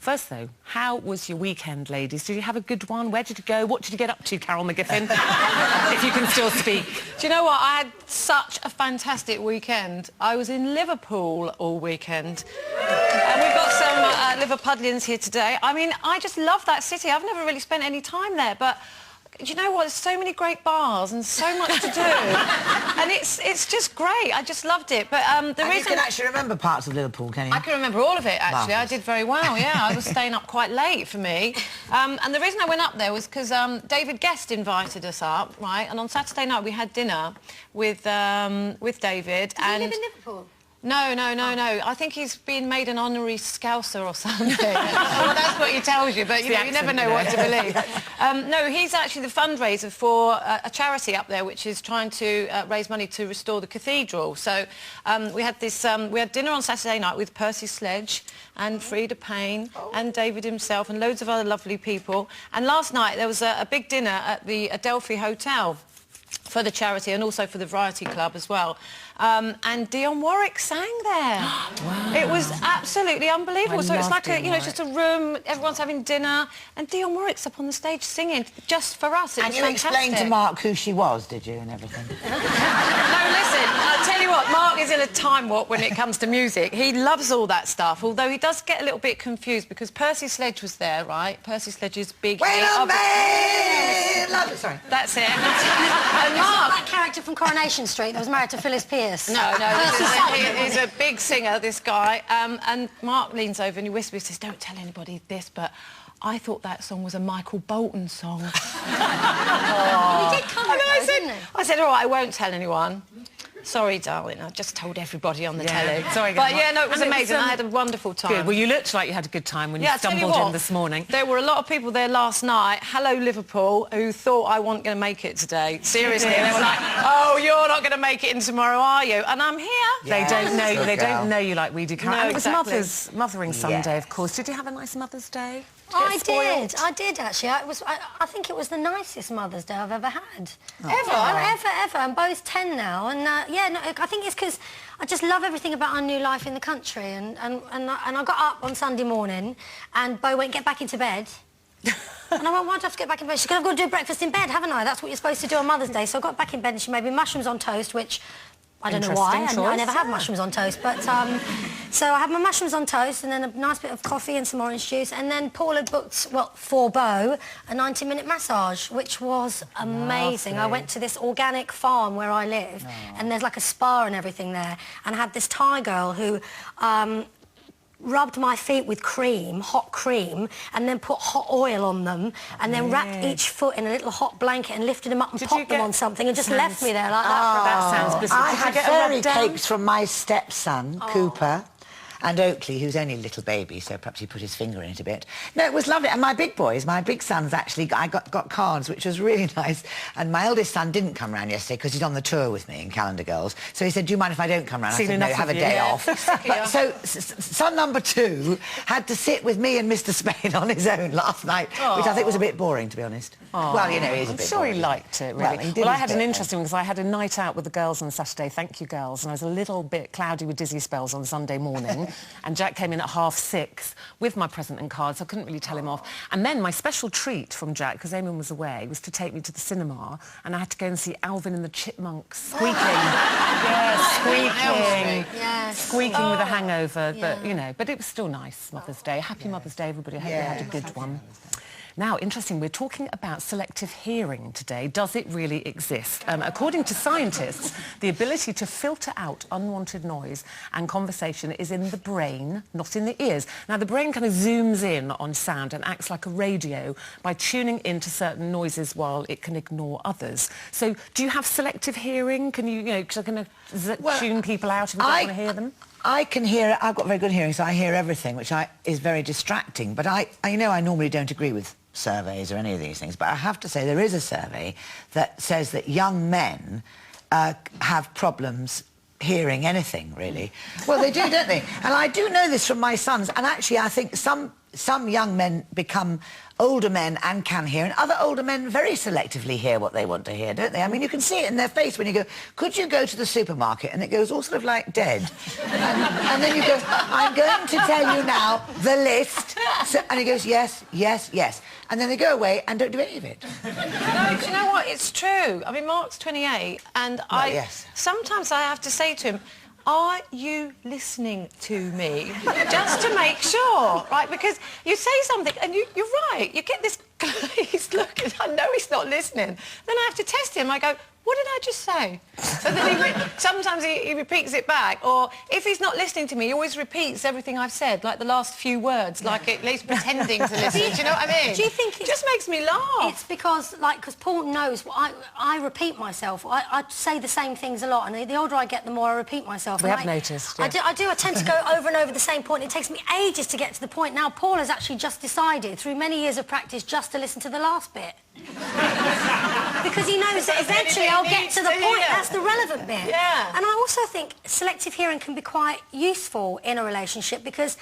First, though, how was your weekend, ladies? Did you have a good one? Where did you go? What did you get up to, Carol McGiffin? If you can still speak. Do you know what? I had such a fantastic weekend. I was in Liverpool all weekend. And we've got some Liverpudlians here today. I mean, I just love that city. I've never really spent any time there, but... Do you know what? There's so many great bars and so much to do. And it's just great. I just loved it. But the reason... You can actually remember parts of Liverpool, can you? I can remember all of it, actually. Marvellous. I did very well, yeah. I was staying up quite late for me. And the reason I went up there was because David Guest invited us up, right? And on Saturday night we had dinner with David. Does he live in Liverpool? No. I think he's been made an honorary Scouser or something. Well, that's what he tells you, but you never know what to believe. No, he's actually the fundraiser for a charity up there which is trying to raise money to restore the cathedral. So we had dinner on Saturday night with Percy Sledge and Frida Payne and David himself and loads of other lovely people. And last night there was a big dinner at the Adelphi Hotel for the charity and also for the Variety Club as well. And Dionne Warwick sang there. Wow. It was absolutely unbelievable. So it's like it's just a room, everyone's having dinner, and Dionne Warwick's up on the stage singing just for us. It was fantastic. Explained to Mark who she was, did you, and everything? No, listen, I'll tell you what, Mark is in a time warp when it comes to music. He loves all that stuff, although he does get a little bit confused because Percy Sledge was there, right? Percy Sledge's big... Wait a minute! Sorry. That's it. And Mark, that character from Coronation Street that was married to Phyllis Pierce. No, he's a big singer, this guy. And Mark leans over and he whispers, says, "Don't tell anybody this, but I thought that song was a Michael Bolton song." He did come out, didn't he? I said, all right, I won't tell anyone. Sorry, darling, I just told everybody on the telly. Sorry, but yeah, no, it was amazing. I had a wonderful time. Good. Well, you looked like you had a good time when you stumbled in this morning. There were a lot of people there last night, hello Liverpool, who thought I wasn't going to make it today. Seriously, they were like, "Oh, you're not going to make it in tomorrow, are you?" And I'm here. Yeah, they don't know you like we do, Carol. No, And it was exactly. Mothering Sunday, of course. Did you have a nice Mother's Day? I did actually. I think it was the nicest Mother's Day I've ever had. Ever. I'm both 10 now, and I think it's because I just love everything about our new life in the country. And I got up on Sunday morning, and Bo went, "Get back into bed." And I went, "Why do I have to get back in bed?" She said, "I've got to do breakfast in bed, haven't I? That's what you're supposed to do on Mother's Day." So I got back in bed, and she made me mushrooms on toast, which. I don't know why. I never have mushrooms on toast, but so I had my mushrooms on toast and then a nice bit of coffee and some orange juice, and then Paul had booked, well, for Bo, a 90-minute massage, which was amazing. I went to this organic farm where I live, and there's like a spa and everything there, and I had this Thai girl who rubbed my feet with cream, hot cream, and then put hot oil on them, and then wrapped each foot in a little hot blanket and lifted them up and popped them on something and just left me there like that. That sounds blissful. I had fairy cakes from my stepson, Cooper, and Oakley, who's only a little baby, so perhaps he put his finger in it a bit. No, it was lovely. And my big boys, my big sons, actually, I got cards, which was really nice. And my eldest son didn't come round yesterday because he's on the tour with me in Calendar Girls. So he said, "Do you mind if I don't come round?" I said, "No, have a day off." But, so son number 2 had to sit with me and Mr. Spain on his own last night, which I think was a bit boring, to be honest. Well, you know, he is a bit boring. He liked it, really. Well, I had an interesting one because I had a night out with the girls on Saturday, thank you, girls, and I was a little bit cloudy with dizzy spells on Sunday morning, and Jack came in at 6:30 with my present and cards. I couldn't really tell him off. And then my special treat from Jack, because Eamon was away, was to take me to the cinema, and I had to go and see Alvin and the Chipmunks squeaking. Squeaking with a hangover, but it was still nice, Mother's Day. Happy Mother's Day, everybody. I hope you had a good one. Now, interesting, we're talking about selective hearing today. Does it really exist? According to scientists, the ability to filter out unwanted noise and conversation is in the brain, not in the ears. Now, the brain kind of zooms in on sound and acts like a radio by tuning into certain noises while it can ignore others. So, do you have selective hearing? Can you, tune people out if you don't want to hear them? I can hear. I've got very good hearing, so I hear everything, which is very distracting. But I normally don't agree with surveys or any of these things, but I have to say there is a survey that says that young men have problems hearing anything, really. Well, they do, don't they? And I do know this from my sons, and actually I think some some young men become older men and can hear, and other older men very selectively hear what they want to hear, don't they? I mean, you can see it in their face when you go, could you go to the supermarket? And it goes all sort of like dead. and then you go, I'm going to tell you now the list. So, and he goes, yes, yes, yes. And then they go away and don't do any of it. No, do you know what? It's true. I mean, Mark's 28, and sometimes I have to say to him, are you listening to me? Just to make sure, right? Because you say something and you're right. You get this glazed look and I know he's not listening. Then I have to test him. I go, what did I just say? So then sometimes he repeats it back. Or if he's not listening to me, he always repeats everything I've said, like the last few words, like at least pretending to listen. Do you know what I mean? Do you think it just makes me laugh? It's because Paul knows I repeat myself. I say the same things a lot, and the older I get, the more I repeat myself. We have noticed. Yeah. I tend to go over and over the same point. It takes me ages to get to the point. Now, Paul has actually just decided, through many years of practice, just to listen to the last bit. Because he knows that eventually I'll get to the point. That's the relevant bit. Yeah. And I also think selective hearing can be quite useful in a relationship, because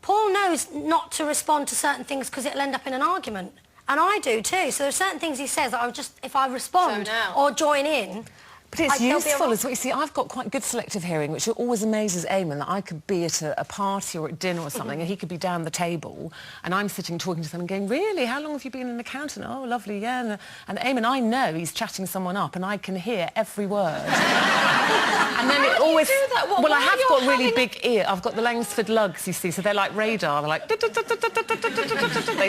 Paul knows not to respond to certain things because it'll end up in an argument. And I do too. So there are certain things he says that if I respond or join in... But it's useful as well. You see, I've got quite good selective hearing, which always amazes Eamon, that I could be at a party or at dinner or something, and he could be down the table, and I'm sitting talking to someone going, really, how long have you been an accountant? Oh, lovely, yeah. And Eamon, I know he's chatting someone up, and I can hear every word. And then it always... do that? Well, I have got really big ear. I've got the Langsford lugs, you see, so they're like radar. They're like... They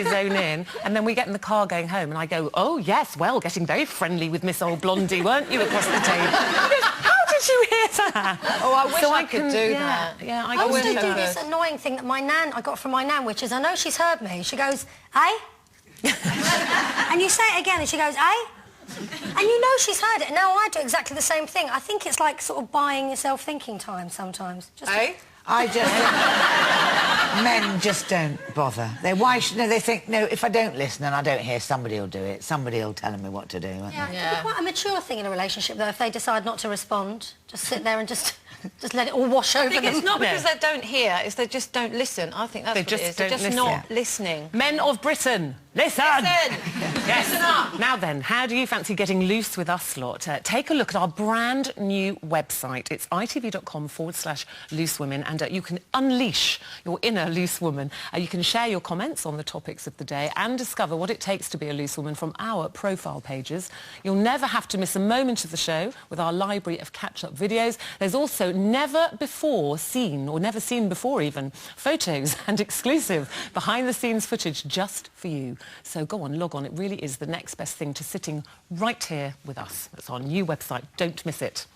zone in, and then we get in the car going home, and I go, oh, yes, well, getting very friendly with Miss Old Blondie, weren't you, across the table? He goes, how did you hear that? Oh, I wish I could do that. Yeah, I also do this annoying thing that I got from my nan, which is, I know she's heard me. She goes, eh? And you say it again, and she goes, eh? And you know she's heard it. And now I do exactly the same thing. I think it's like sort of buying yourself thinking time sometimes. Eh? Men just don't bother. They think, no, if I don't listen and I don't hear, somebody will do it. Somebody will tell me what to do, won't they? It can be quite a mature thing in a relationship, though, if they decide not to respond. Just sit there and just let it all wash over them. It's not because they don't hear, it's they just don't listen. I think that's what it is. They're just not listening. Men of Britain, listen! Listen! Yes. Listen up! Now then, how do you fancy getting loose with us lot? Take a look at our brand new website. It's itv.com/loosewomen, and you can unleash your inner loose woman. You can share your comments on the topics of the day and discover what it takes to be a loose woman from our profile pages. You'll never have to miss a moment of the show with our library of catch-up videos. There's also never seen before even, photos and exclusive behind-the-scenes footage just for you. So go on, log on. It really is the next best thing to sitting right here with us. That's our new website. Don't miss it.